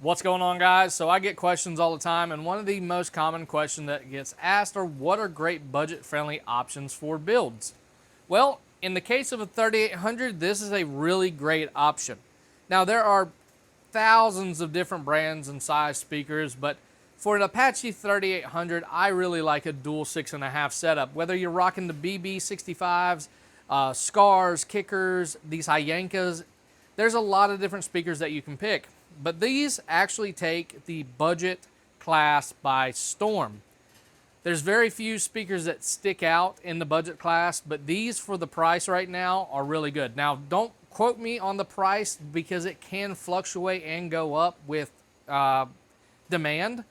What's going on, guys? So I get questions all the time, and one of the most common questions that gets asked are what are great budget-friendly options for builds? Well, in the case of a 3800, this is a really great option. Now, there are thousands of different brands and size speakers, but for an Apache 3800, I really like a dual 6.5 setup. Whether you're rocking the BB65s, Scars, Kickers, these Hyankas, there's a lot of different speakers that you can pick. But these actually take the budget class by storm. There's very few speakers that stick out in the budget class, but these for the price right now are really good. Now, don't quote me on the price because it can fluctuate and go up with demand.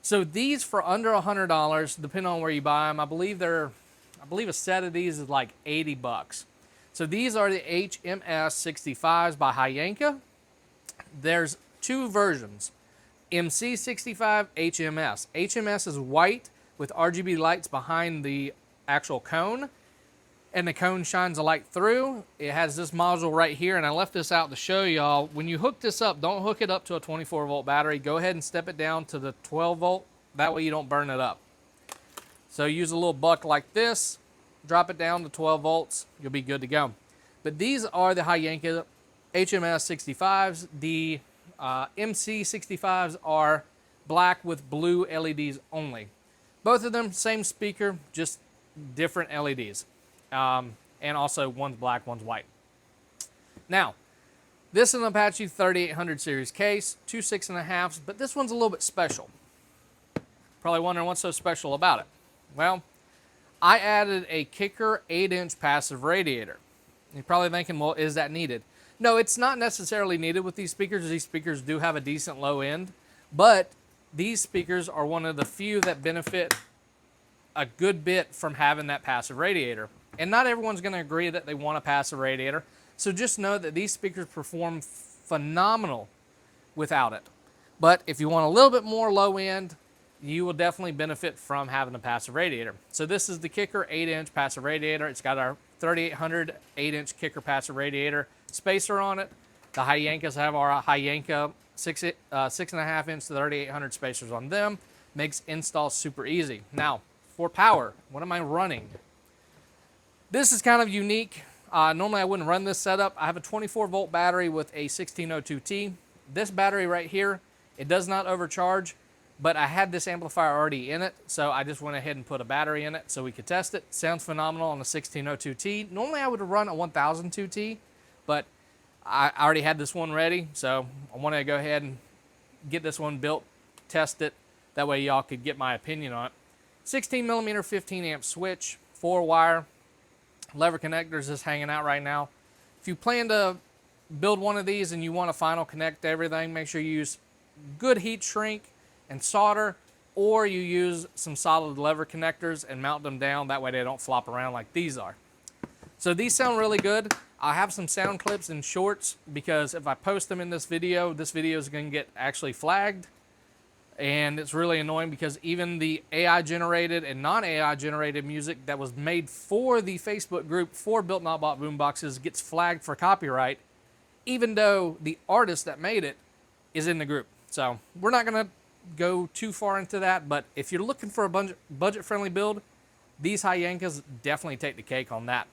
So these for under $100, depending on where you buy them, I believe a set of these is like 80 bucks. So these are the HMS-65s by Hyanka. There's two versions, MC65, HMS. HMS is white with RGB lights behind the actual cone, and the cone shines a light through. It has this module right here, and I left this out to show y'all. When you hook this up, don't hook it up to a 24 volt battery. Go ahead and step it down to the 12 volt. That way you don't burn it up. So use a little buck like this, drop it down to 12 volts, you'll be good to go. But these are the Hyanka HMS-65s. The MC65s are black with blue LEDs only. Both of them, same speaker, just different LEDs. And also one's black, one's white. Now, this is an Apache 3800 series case, two 6.5s, but this one's a little bit special. Probably wondering what's so special about it. Well, I added a Kicker 8-inch passive radiator. You're probably thinking, well, is that needed? No, it's not necessarily needed with these speakers. These speakers do have a decent low end, but these speakers are one of the few that benefit a good bit from having that passive radiator. And not everyone's going to agree that they want a passive radiator, so just know that these speakers perform phenomenal without it. But if you want a little bit more low end, you will definitely benefit from having a passive radiator. So this is the Kicker 8-inch passive radiator. It's got our 3800 8-inch Kicker passive radiator spacer on it. The Hyankas have our Hyanka 6.5-inch 3800 spacers on them. Makes install super easy. Now, for power, what am I running? This is kind of unique. Normally I wouldn't run this setup. I have a 24 volt battery with a 1602T. This battery right here, it does not overcharge, but I had this amplifier already in it, so I just went ahead and put a battery in it so we could test it. Sounds phenomenal on the 1602T. Normally I would run a 1002T, but I already had this one ready, so I wanted to go ahead and get this one built, test it. That way y'all could get my opinion on it. 16 millimeter 15 amp switch, 4-wire. Lever connectors is hanging out right now. If you plan to build one of these and you want to final connect everything, make sure you use good heat shrink and solder, or you use some solid lever connectors and mount them down. That way they don't flop around like these are. So these sound really good. I have some sound clips and shorts because if I post them in this video is going to get actually flagged. And it's really annoying because even the AI generated and non-AI generated music that was made for the Facebook group for Built Not Bought Boomboxes gets flagged for copyright, even though the artist that made it is in the group. So we're not going to go too far into that, but if you're looking for a budget-friendly build, these Hyankas definitely take the cake on that.